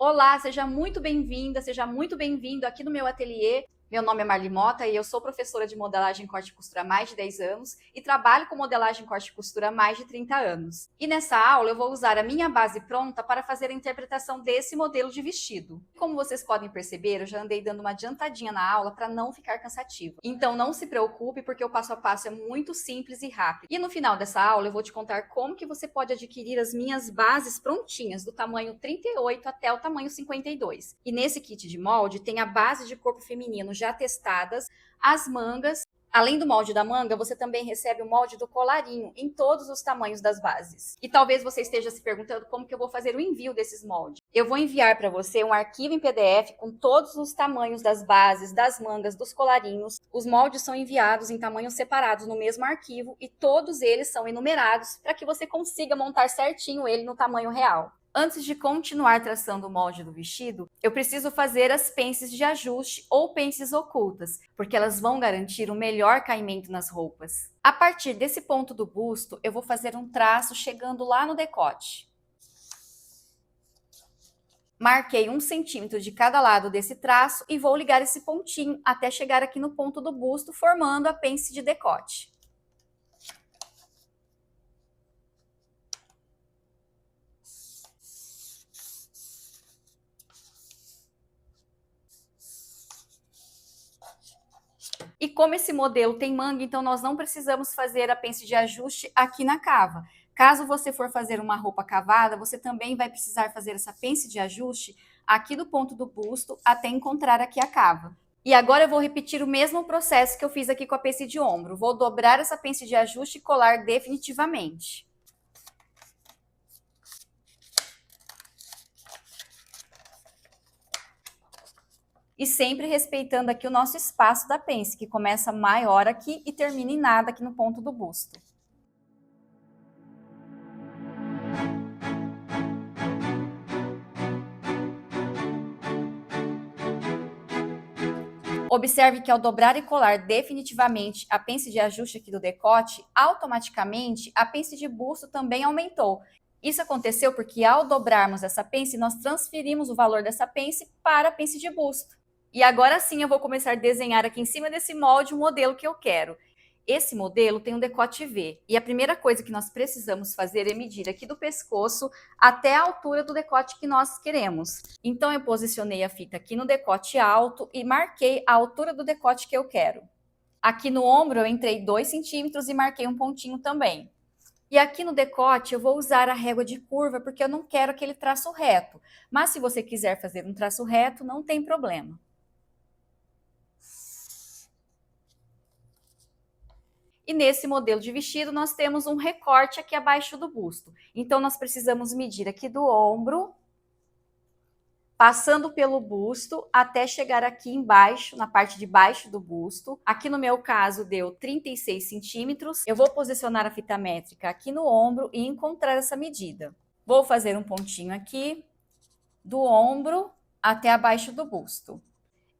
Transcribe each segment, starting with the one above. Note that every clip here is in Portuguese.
Olá, seja muito bem-vinda, seja muito bem-vindo aqui no meu ateliê. Meu nome é Marli Mota e eu sou professora de modelagem corte e costura há mais de 10 anos e trabalho com modelagem corte e costura há mais de 30 anos. E nessa aula eu vou usar a minha base pronta para fazer a interpretação desse modelo de vestido. Como vocês podem perceber, eu já andei dando uma adiantadinha na aula para não ficar cansativa. Então não se preocupe porque o passo a passo é muito simples e rápido. E no final dessa aula eu vou te contar como que você pode adquirir as minhas bases prontinhas, do tamanho 38 até o tamanho 52. E nesse kit de molde tem a base de corpo feminino já testadas, as mangas. Além do molde da manga, você também recebe o molde do colarinho em todos os tamanhos das bases. E talvez você esteja se perguntando como que eu vou fazer o envio desses moldes. Eu vou enviar para você um arquivo em PDF com todos os tamanhos das bases, das mangas, dos colarinhos. Os moldes são enviados em tamanhos separados no mesmo arquivo e todos eles são enumerados para que você consiga montar certinho ele no tamanho real. Antes de continuar traçando o molde do vestido, eu preciso fazer as pences de ajuste ou pences ocultas, porque elas vão garantir um melhor caimento nas roupas. A partir desse ponto do busto, eu vou fazer um traço chegando lá no decote. Marquei 1 centímetro de cada lado desse traço e vou ligar esse pontinho até chegar aqui no ponto do busto, formando a pence de decote. E como esse modelo tem manga, então nós não precisamos fazer a pence de ajuste aqui na cava. Caso você for fazer uma roupa cavada, você também vai precisar fazer essa pence de ajuste aqui do ponto do busto até encontrar aqui a cava. E agora eu vou repetir o mesmo processo que eu fiz aqui com a pence de ombro. Vou dobrar essa pence de ajuste e colar definitivamente. E sempre respeitando aqui o nosso espaço da pence, que começa maior aqui e termina em nada aqui no ponto do busto. Observe que ao dobrar e colar definitivamente a pence de ajuste aqui do decote, automaticamente a pence de busto também aumentou. Isso aconteceu porque ao dobrarmos essa pence, nós transferimos o valor dessa pence para a pence de busto. E agora sim eu vou começar a desenhar aqui em cima desse molde o modelo que eu quero. Esse modelo tem um decote V e a primeira coisa que nós precisamos fazer é medir aqui do pescoço até a altura do decote que nós queremos. Então eu posicionei a fita aqui no decote alto e marquei a altura do decote que eu quero. Aqui no ombro eu entrei 2 centímetros e marquei um pontinho também. E aqui no decote eu vou usar a régua de curva porque eu não quero aquele traço reto. Mas se você quiser fazer um traço reto, não tem problema. E nesse modelo de vestido, nós temos um recorte aqui abaixo do busto. Então, nós precisamos medir aqui do ombro, passando pelo busto, até chegar aqui embaixo, na parte de baixo do busto. Aqui no meu caso, deu 36 centímetros. Eu vou posicionar a fita métrica aqui no ombro e encontrar essa medida. Vou fazer um pontinho aqui, do ombro até abaixo do busto.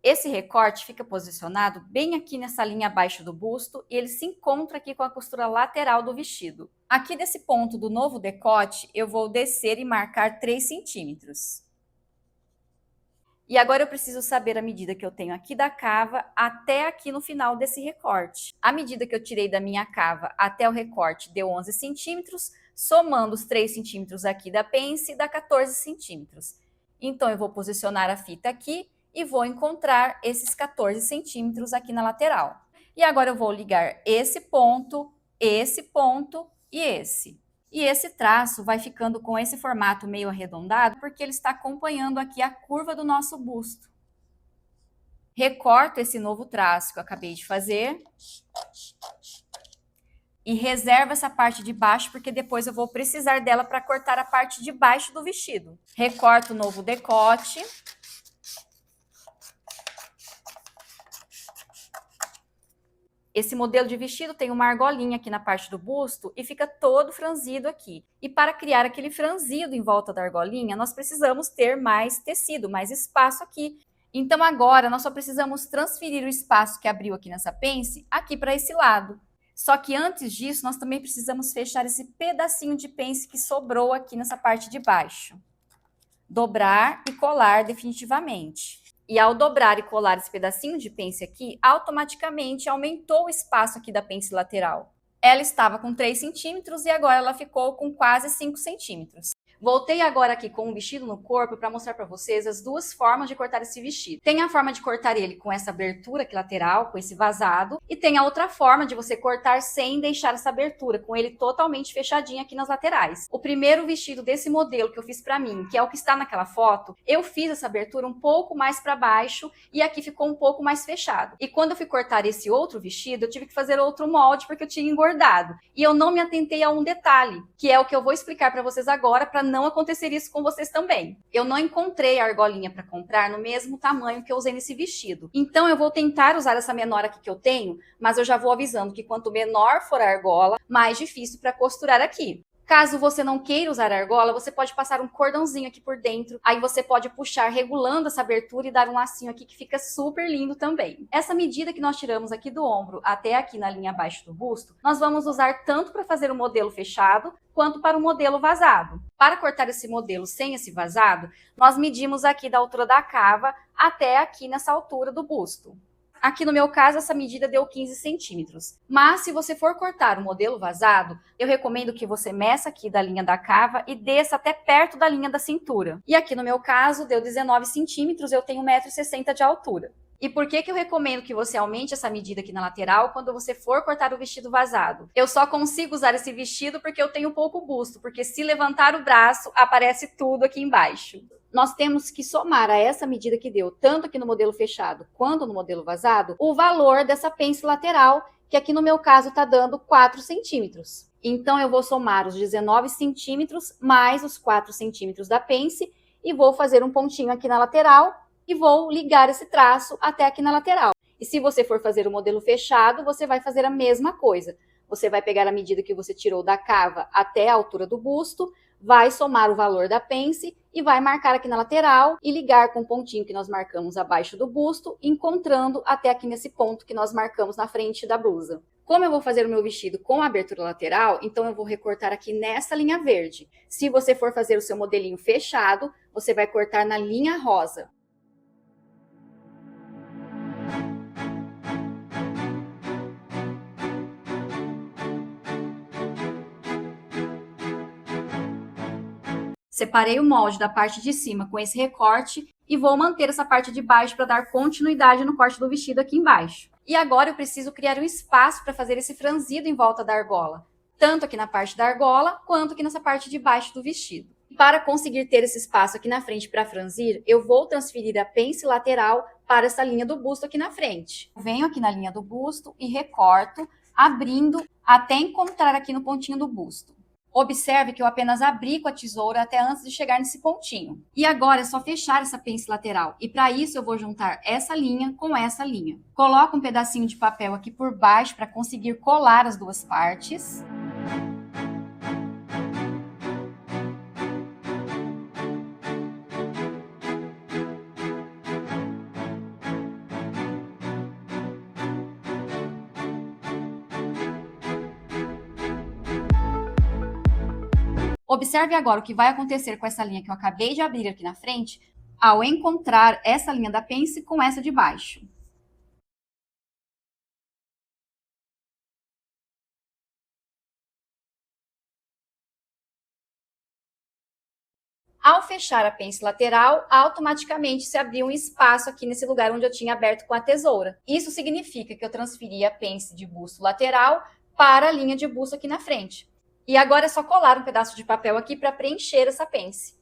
Esse recorte fica posicionado bem aqui nessa linha abaixo do busto e ele se encontra aqui com a costura lateral do vestido. Aqui desse ponto do novo decote, eu vou descer e marcar 3 centímetros. E agora eu preciso saber a medida que eu tenho aqui da cava até aqui no final desse recorte. A medida que eu tirei da minha cava até o recorte deu 11 centímetros, somando os 3 centímetros aqui da pence, dá 14 centímetros. Então, eu vou posicionar a fita aqui e vou encontrar esses 14 centímetros aqui na lateral. E agora eu vou ligar esse ponto e esse. E esse traço vai ficando com esse formato meio arredondado porque ele está acompanhando aqui a curva do nosso busto. Recorto esse novo traço que eu acabei de fazer. E reservo essa parte de baixo porque depois eu vou precisar dela para cortar a parte de baixo do vestido. Recorto o novo decote. Esse modelo de vestido tem uma argolinha aqui na parte do busto e fica todo franzido aqui. E para criar aquele franzido em volta da argolinha, nós precisamos ter mais tecido, mais espaço aqui. Então agora nós só precisamos transferir o espaço que abriu aqui nessa pence aqui para esse lado. Só que antes disso, nós também precisamos fechar esse pedacinho de pence que sobrou aqui nessa parte de baixo. dobrar e colar definitivamente. E ao dobrar e colar esse pedacinho de pence aqui, automaticamente aumentou o espaço aqui da pence lateral. Ela estava com 3 centímetros e agora ela ficou com quase 5 centímetros. Voltei agora aqui com o vestido no corpo para mostrar para vocês as duas formas de cortar esse vestido. Tem a forma de cortar ele com essa abertura aqui lateral, com esse vazado, e tem a outra forma de você cortar sem deixar essa abertura, com ele totalmente fechadinho aqui nas laterais. O primeiro vestido desse modelo que eu fiz para mim, que é o que está naquela foto, eu fiz essa abertura um pouco mais para baixo e aqui ficou um pouco mais fechado. E quando eu fui cortar esse outro vestido, eu tive que fazer outro molde porque eu tinha engordado. E eu não me atentei a um detalhe, que é o que eu vou explicar para vocês agora, para não acontecer isso com vocês também. Eu não encontrei a argolinha para comprar no mesmo tamanho que eu usei nesse vestido. Então eu vou tentar usar essa menor aqui que eu tenho, mas eu já vou avisando que quanto menor for a argola, mais difícil para costurar aqui. Caso você não queira usar a argola, você pode passar um cordãozinho aqui por dentro. Aí você pode puxar regulando essa abertura e dar um lacinho aqui que fica super lindo também. Essa medida que nós tiramos aqui do ombro até aqui na linha abaixo do busto, nós vamos usar tanto para fazer o modelo fechado, quanto para o modelo vazado. Para cortar esse modelo sem esse vazado, nós medimos aqui da altura da cava até aqui nessa altura do busto. Aqui no meu caso, essa medida deu 15 centímetros. Mas se você for cortar o modelo vazado, eu recomendo que você meça aqui da linha da cava e desça até perto da linha da cintura. E aqui no meu caso, deu 19 centímetros, eu tenho 1,60 m de altura. E por que eu recomendo que você aumente essa medida aqui na lateral quando você for cortar o vestido vazado? Eu só consigo usar esse vestido porque eu tenho pouco busto, porque se levantar o braço, aparece tudo aqui embaixo. Nós temos que somar a essa medida que deu, tanto aqui no modelo fechado quanto no modelo vazado, o valor dessa pence lateral, que aqui no meu caso está dando 4 centímetros. Então, eu vou somar os 19 centímetros mais os 4 centímetros da pence e vou fazer um pontinho aqui na lateral e vou ligar esse traço até aqui na lateral. E se você for fazer o modelo fechado, você vai fazer a mesma coisa. Você vai pegar a medida que você tirou da cava até a altura do busto, vai somar o valor da pence e vai marcar aqui na lateral e ligar com o pontinho que nós marcamos abaixo do busto, encontrando até aqui nesse ponto que nós marcamos na frente da blusa. Como eu vou fazer o meu vestido com a abertura lateral, então eu vou recortar aqui nessa linha verde. Se você for fazer o seu modelinho fechado, você vai cortar na linha rosa. Separei o molde da parte de cima com esse recorte e vou manter essa parte de baixo para dar continuidade no corte do vestido aqui embaixo. E agora eu preciso criar um espaço para fazer esse franzido em volta da argola, tanto aqui na parte da argola, quanto aqui nessa parte de baixo do vestido. Para conseguir ter esse espaço aqui na frente para franzir, eu vou transferir a pence lateral para essa linha do busto aqui na frente. Venho aqui na linha do busto e recorto, abrindo até encontrar aqui no pontinho do busto. Observe que eu apenas abri com a tesoura até antes de chegar nesse pontinho. E agora é só fechar essa pence lateral. E para isso eu vou juntar essa linha com essa linha. Coloco um pedacinho de papel aqui por baixo para conseguir colar as duas partes. Observe agora o que vai acontecer com essa linha que eu acabei de abrir aqui na frente, ao encontrar essa linha da pence com essa de baixo. Ao fechar a pence lateral, automaticamente se abriu um espaço aqui nesse lugar onde eu tinha aberto com a tesoura. Isso significa que eu transferi a pence de busto lateral para a linha de busto aqui na frente. E agora é só colar um pedaço de papel aqui para preencher essa pence.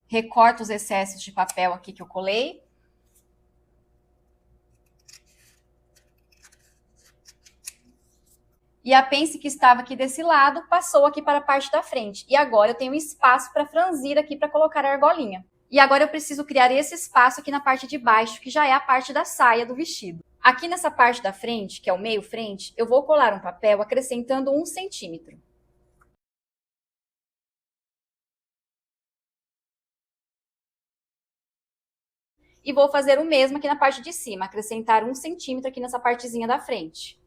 Recorto os excessos de papel aqui que eu colei. E a pence que estava aqui desse lado passou aqui para a parte da frente. E agora eu tenho espaço para franzir aqui para colocar a argolinha. E agora eu preciso criar esse espaço aqui na parte de baixo, que já é a parte da saia do vestido. Aqui nessa parte da frente, que é o meio frente, eu vou colar um papel acrescentando 1 centímetro. E vou fazer o mesmo aqui na parte de cima, acrescentar 1 centímetro aqui nessa partezinha da frente.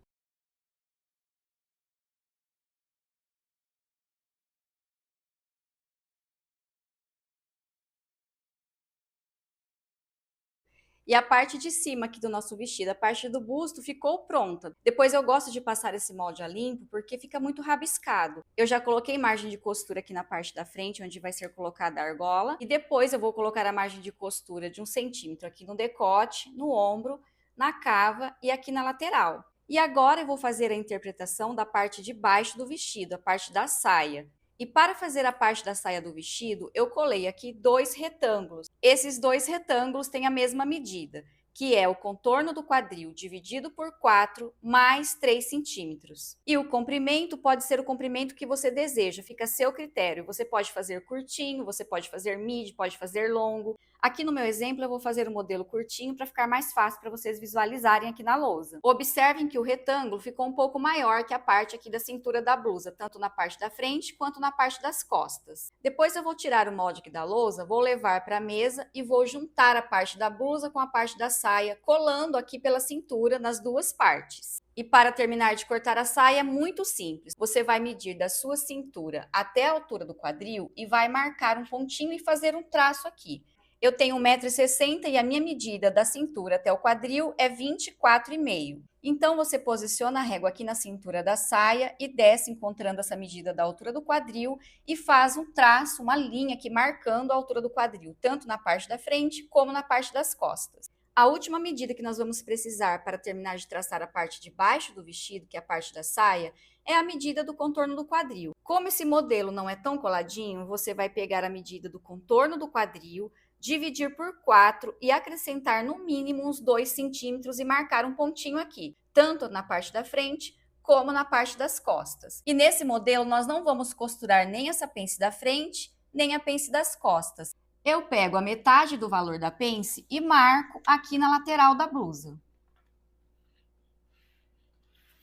E a parte de cima aqui do nosso vestido, a parte do busto, ficou pronta. Depois eu gosto de passar esse molde a limpo, porque fica muito rabiscado. Eu já coloquei margem de costura aqui na parte da frente, onde vai ser colocada a argola. E depois eu vou colocar a margem de costura de 1 centímetro aqui no decote, no ombro, na cava e aqui na lateral. E agora eu vou fazer a interpretação da parte de baixo do vestido, a parte da saia. E para fazer a parte da saia do vestido, eu colei aqui 2 retângulos. Esses 2 retângulos têm a mesma medida, que é o contorno do quadril dividido por 4 mais 3 centímetros. E o comprimento pode ser o comprimento que você deseja, fica a seu critério. Você pode fazer curtinho, você pode fazer midi, pode fazer longo. Aqui no meu exemplo eu vou fazer o modelo curtinho para ficar mais fácil para vocês visualizarem aqui na lousa. Observem que o retângulo ficou um pouco maior que a parte aqui da cintura da blusa, tanto na parte da frente quanto na parte das costas. Depois eu vou tirar o molde aqui da lousa, vou levar para a mesa e vou juntar a parte da blusa com a parte da saia, colando aqui pela cintura nas duas partes. E para terminar de cortar a saia é muito simples. Você vai medir da sua cintura até a altura do quadril e vai marcar um pontinho e fazer um traço aqui. Eu tenho 1,60 m e a minha medida da cintura até o quadril é 24,5. Então, você posiciona a régua aqui na cintura da saia e desce encontrando essa medida da altura do quadril e faz um traço, uma linha aqui marcando a altura do quadril, tanto na parte da frente como na parte das costas. A última medida que nós vamos precisar para terminar de traçar a parte de baixo do vestido, que é a parte da saia, é a medida do contorno do quadril. Como esse modelo não é tão coladinho, você vai pegar a medida do contorno do quadril, dividir por 4 e acrescentar no mínimo uns 2 centímetros e marcar um pontinho aqui, tanto na parte da frente como na parte das costas. E nesse modelo nós não vamos costurar nem essa pence da frente, nem a pence das costas. Eu pego a metade do valor da pence e marco aqui na lateral da blusa.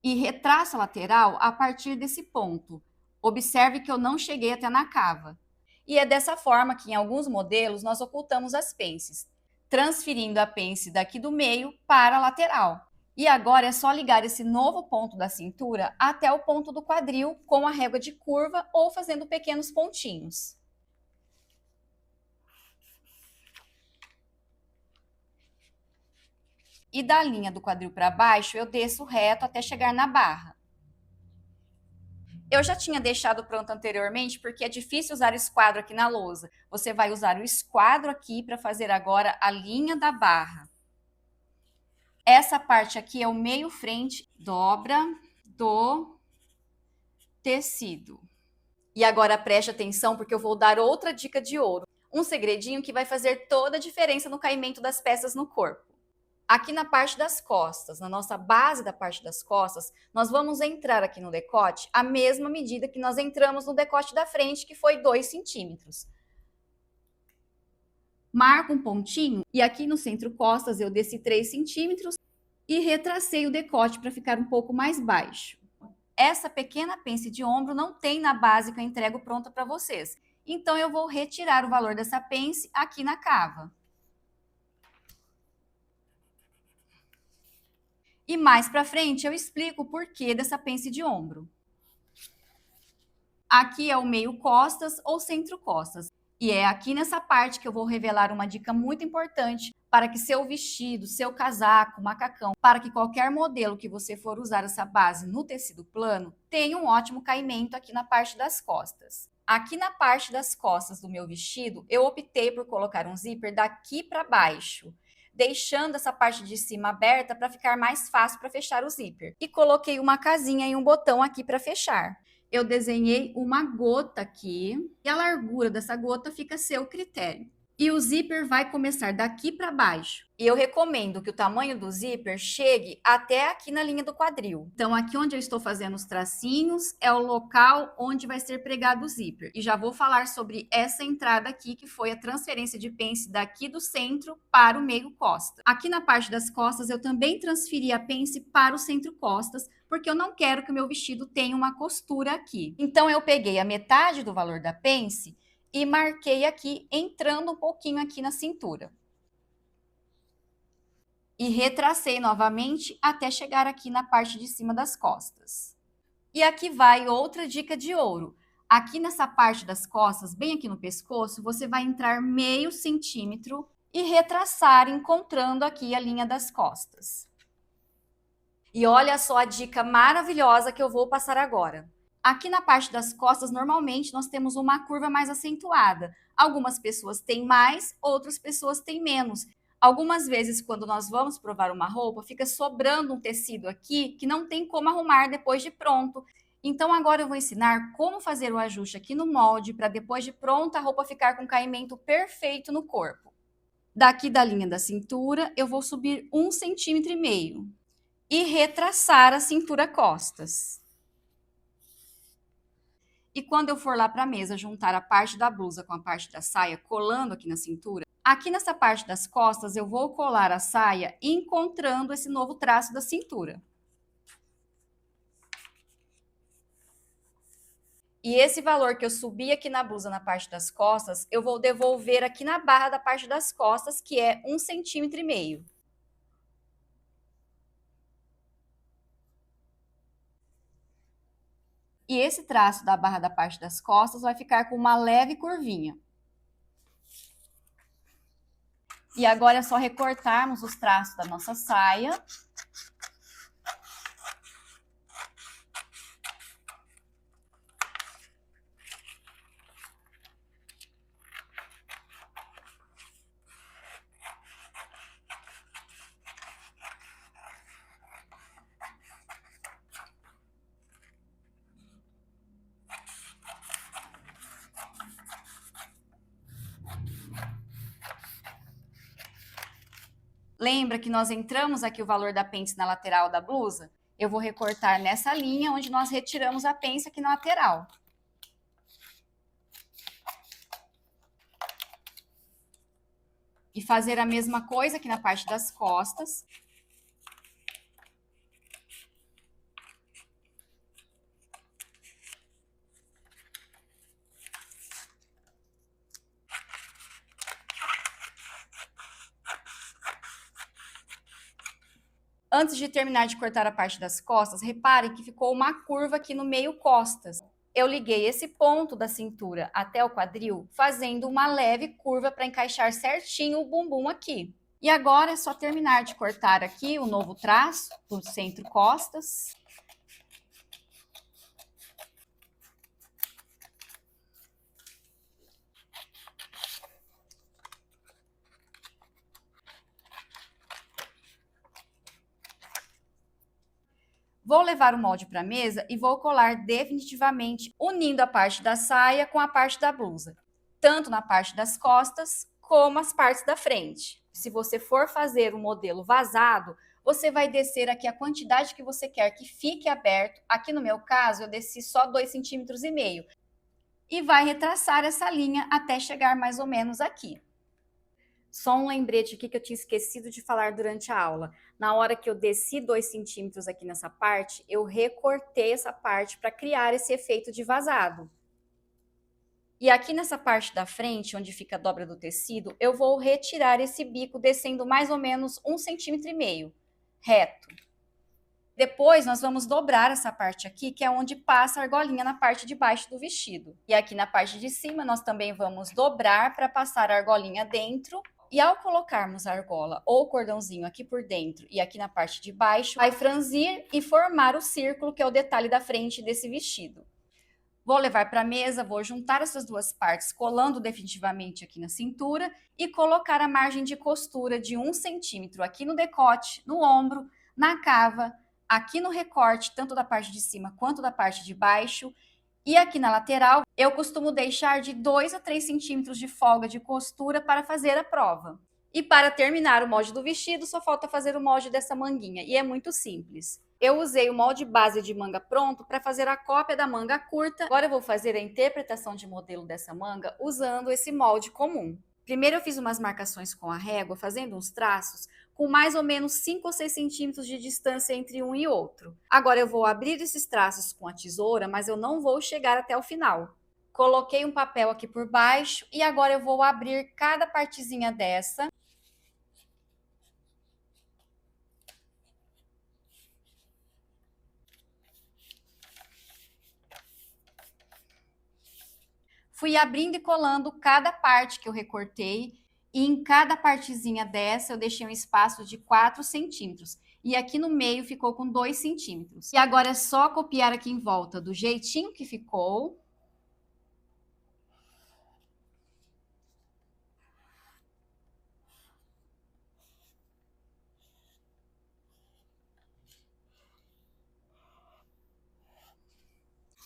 E retraço a lateral a partir desse ponto. Observe que eu não cheguei até na cava. E é dessa forma que em alguns modelos nós ocultamos as pences, transferindo a pence daqui do meio para a lateral. E agora é só ligar esse novo ponto da cintura até o ponto do quadril com a régua de curva ou fazendo pequenos pontinhos. E da linha do quadril para baixo eu desço reto até chegar na barra. Eu já tinha deixado pronto anteriormente porque é difícil usar o esquadro aqui na lousa. Você vai usar o esquadro aqui para fazer agora a linha da barra. Essa parte aqui é o meio frente, dobra do tecido. E agora preste atenção porque eu vou dar outra dica de ouro. Um segredinho que vai fazer toda a diferença no caimento das peças no corpo. Aqui na parte das costas, na nossa base da parte das costas, nós vamos entrar aqui no decote a mesma medida que nós entramos no decote da frente, que foi 2 centímetros. Marco um pontinho e aqui no centro costas eu desci 3 centímetros e retracei o decote para ficar um pouco mais baixo. Essa pequena pence de ombro não tem na base que eu entrego pronta para vocês. Então eu vou retirar o valor dessa pence aqui na cava. E mais para frente eu explico o porquê dessa pence de ombro. Aqui é o meio costas ou centro costas. E é aqui nessa parte que eu vou revelar uma dica muito importante para que seu vestido, seu casaco, macacão, para que qualquer modelo que você for usar essa base no tecido plano, tenha um ótimo caimento aqui na parte das costas. Aqui na parte das costas do meu vestido, eu optei por colocar um zíper daqui para baixo, deixando essa parte de cima aberta para ficar mais fácil para fechar o zíper. E coloquei uma casinha e um botão aqui para fechar. Eu desenhei uma gota aqui e a largura dessa gota fica a seu critério. E o zíper vai começar daqui para baixo. E eu recomendo que o tamanho do zíper chegue até aqui na linha do quadril. Então, aqui onde eu estou fazendo os tracinhos é o local onde vai ser pregado o zíper. E já vou falar sobre essa entrada aqui, que foi a transferência de pence daqui do centro para o meio costa. Aqui na parte das costas, eu também transferi a pence para o centro costas, porque eu não quero que o meu vestido tenha uma costura aqui. Então, eu peguei a metade do valor da pence e marquei aqui, entrando um pouquinho aqui na cintura. E retracei novamente até chegar aqui na parte de cima das costas. E aqui vai outra dica de ouro. Aqui nessa parte das costas, bem aqui no pescoço, você vai entrar meio centímetro e retraçar, encontrando aqui a linha das costas. E olha só a dica maravilhosa que eu vou passar agora. Aqui na parte das costas, normalmente, nós temos uma curva mais acentuada. Algumas pessoas têm mais, outras pessoas têm menos. Algumas vezes, quando nós vamos provar uma roupa, fica sobrando um tecido aqui que não tem como arrumar depois de pronto. Então, agora eu vou ensinar como fazer o ajuste aqui no molde para depois de pronta a roupa ficar com caimento perfeito no corpo. Daqui da linha da cintura, eu vou subir 1,5 centímetro e retraçar a cintura costas. E quando eu for lá para a mesa juntar a parte da blusa com a parte da saia, colando aqui na cintura, aqui nessa parte das costas eu vou colar a saia encontrando esse novo traço da cintura. E esse valor que eu subi aqui na blusa na parte das costas, eu vou devolver aqui na barra da parte das costas, que é 1,5 centímetro. E esse traço da barra da parte das costas vai ficar com uma leve curvinha. E agora é só recortarmos os traços da nossa saia. Lembra que nós entramos aqui o valor da pence na lateral da blusa? Eu vou recortar nessa linha onde nós retiramos a pence aqui na lateral. E fazer a mesma coisa aqui na parte das costas. Antes de terminar de cortar a parte das costas, repare que ficou uma curva aqui no meio costas. Eu liguei esse ponto da cintura até o quadril, fazendo uma leve curva para encaixar certinho o bumbum aqui. E agora é só terminar de cortar aqui o novo traço do centro costas. Vou levar o molde para a mesa e vou colar definitivamente, unindo a parte da saia com a parte da blusa, tanto na parte das costas como as partes da frente. Se você for fazer um modelo vazado, você vai descer aqui a quantidade que você quer que fique aberto. Aqui no meu caso, eu desci só 2,5 centímetros. E vai retraçar essa linha até chegar mais ou menos aqui. Só um lembrete aqui que eu tinha esquecido de falar durante a aula. Na hora que eu desci 2 centímetros aqui nessa parte, eu recortei essa parte para criar esse efeito de vazado. E aqui nessa parte da frente, onde fica a dobra do tecido, eu vou retirar esse bico descendo mais ou menos 1,5 centímetros, reto. Depois, nós vamos dobrar essa parte aqui, que é onde passa a argolinha na parte de baixo do vestido. E aqui na parte de cima, nós também vamos dobrar para passar a argolinha dentro. E ao colocarmos a argola ou o cordãozinho aqui por dentro e aqui na parte de baixo, vai franzir e formar o círculo, que é o detalhe da frente desse vestido. Vou levar para a mesa, vou juntar essas duas partes, colando definitivamente aqui na cintura e colocar a margem de costura de 1 centímetro aqui no decote, no ombro, na cava, aqui no recorte, tanto da parte de cima quanto da parte de baixo. E aqui na lateral, eu costumo deixar de 2 a 3 centímetros de folga de costura para fazer a prova. E para terminar o molde do vestido, só falta fazer o molde dessa manguinha, e é muito simples. Eu usei o molde base de manga pronto para fazer a cópia da manga curta. Agora eu vou fazer a interpretação de modelo dessa manga usando esse molde comum. Primeiro eu fiz umas marcações com a régua, fazendo uns traços, com mais ou menos 5 ou 6 centímetros de distância entre um e outro. Agora eu vou abrir esses traços com a tesoura, mas eu não vou chegar até o final. Coloquei um papel aqui por baixo e agora eu vou abrir cada partezinha dessa. Fui abrindo e colando cada parte que eu recortei, e em cada partezinha dessa eu deixei um espaço de 4 centímetros. E aqui no meio ficou com 2 centímetros. E agora é só copiar aqui em volta do jeitinho que ficou.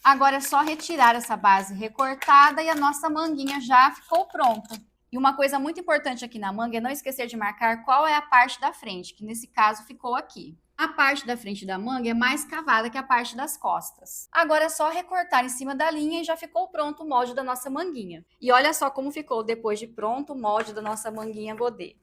Agora é só retirar essa base recortada e a nossa manguinha já ficou pronta. E uma coisa muito importante aqui na manga é não esquecer de marcar qual é a parte da frente, que nesse caso ficou aqui. A parte da frente da manga é mais cavada que a parte das costas. Agora é só recortar em cima da linha e já ficou pronto o molde da nossa manguinha. E olha só como ficou depois de pronto o molde da nossa manguinha godê.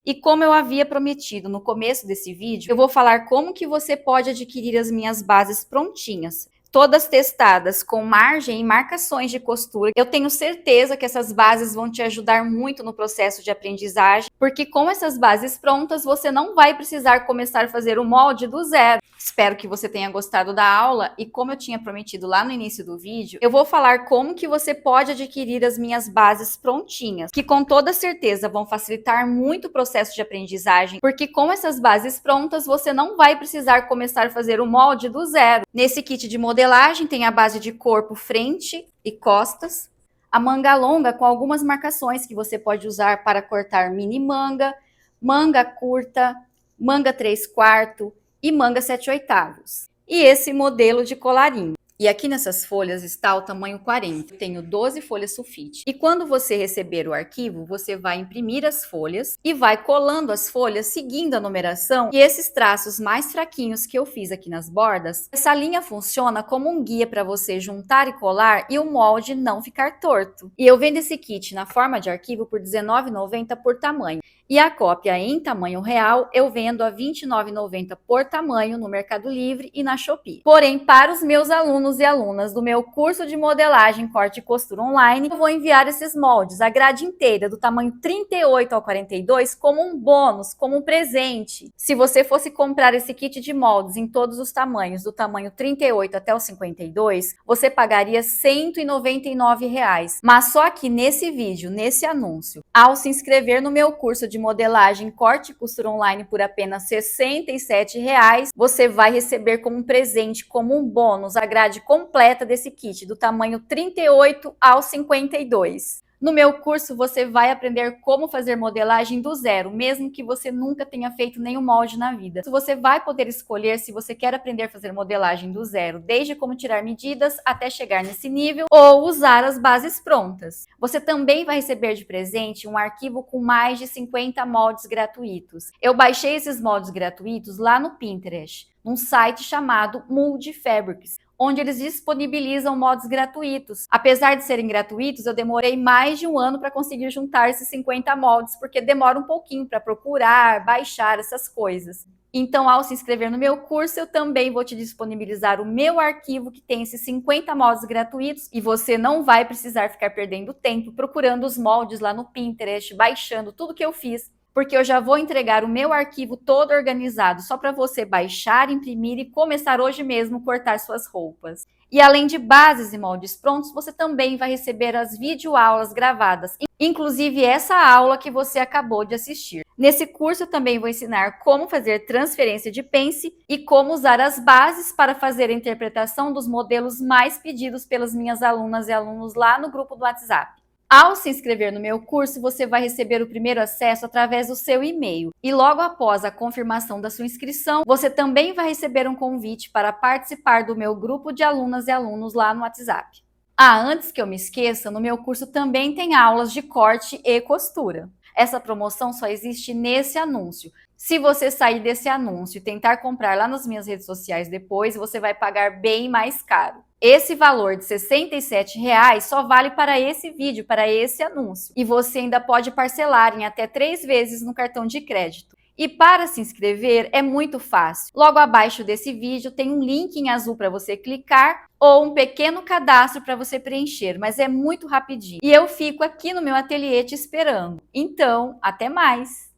E como eu havia prometido no começo desse vídeo, eu vou falar como que você pode adquirir as minhas bases prontinhas. Todas testadas com margem e marcações de costura. Eu tenho certeza que essas bases vão te ajudar muito no processo de aprendizagem, porque com essas bases prontas, você não vai precisar começar a fazer o molde do zero. Espero que você tenha gostado da aula e como eu tinha prometido lá no início do vídeo, eu vou falar como que você pode adquirir as minhas bases prontinhas, que com toda certeza vão facilitar muito o processo de aprendizagem, porque com essas bases prontas você não vai precisar começar a fazer o molde do zero. Nesse kit de modelagem tem a base de corpo, frente e costas, a manga longa com algumas marcações que você pode usar para cortar mini manga, manga curta, manga 3/4, e manga 7/8. E esse modelo de colarinho. E aqui nessas folhas está o tamanho 40. Eu tenho 12 folhas sulfite. E quando você receber o arquivo, você vai imprimir as folhas e vai colando as folhas seguindo a numeração. E esses traços mais fraquinhos que eu fiz aqui nas bordas, essa linha funciona como um guia para você juntar e colar e o molde não ficar torto. E eu vendo esse kit na forma de arquivo por R$19,90 por tamanho. E a cópia em tamanho real eu vendo a R$ 29,90 por tamanho no Mercado Livre e na Shopee. Porém, para os meus alunos e alunas do meu curso de modelagem, corte e costura online, eu vou enviar esses moldes, a grade inteira, do tamanho 38 ao 42, como um bônus, como um presente. Se você fosse comprar esse kit de moldes em todos os tamanhos, do tamanho 38 até o 52, você pagaria R$ 199,00. Mas só aqui nesse vídeo, nesse anúncio, ao se inscrever no meu curso de modelagem, corte e costura online por apenas R$ 67,00, você vai receber como um presente, como um bônus, a grade completa desse kit, do tamanho 38 ao 52. No meu curso, você vai aprender como fazer modelagem do zero, mesmo que você nunca tenha feito nenhum molde na vida. Você vai poder escolher se você quer aprender a fazer modelagem do zero, desde como tirar medidas até chegar nesse nível, ou usar as bases prontas. Você também vai receber de presente um arquivo com mais de 50 moldes gratuitos. Eu baixei esses moldes gratuitos lá no Pinterest, num site chamado Mold Fabrics, onde eles disponibilizam modos gratuitos. Apesar de serem gratuitos, eu demorei mais de um ano para conseguir juntar esses 50 moldes, porque demora um pouquinho para procurar, baixar essas coisas. Então, ao se inscrever no meu curso, eu também vou te disponibilizar o meu arquivo que tem esses 50 moldes gratuitos e você não vai precisar ficar perdendo tempo procurando os moldes lá no Pinterest, baixando tudo que eu fiz, porque eu já vou entregar o meu arquivo todo organizado só para você baixar, imprimir e começar hoje mesmo cortar suas roupas. E além de bases e moldes prontos, você também vai receber as videoaulas gravadas, inclusive essa aula que você acabou de assistir. Nesse curso eu também vou ensinar como fazer transferência de pence e como usar as bases para fazer a interpretação dos modelos mais pedidos pelas minhas alunas e alunos lá no grupo do WhatsApp. Ao se inscrever no meu curso, você vai receber o primeiro acesso através do seu e-mail. E logo após a confirmação da sua inscrição, você também vai receber um convite para participar do meu grupo de alunas e alunos lá no WhatsApp. Antes que eu me esqueça, no meu curso também tem aulas de corte e costura. Essa promoção só existe nesse anúncio. Se você sair desse anúncio e tentar comprar lá nas minhas redes sociais depois, você vai pagar bem mais caro. Esse valor de R$ 67,00 só vale para esse vídeo, para esse anúncio. E você ainda pode parcelar em até 3 vezes no cartão de crédito. E para se inscrever é muito fácil. Logo abaixo desse vídeo tem um link em azul para você clicar ou um pequeno cadastro para você preencher, mas é muito rapidinho. E eu fico aqui no meu ateliê te esperando. Então, até mais!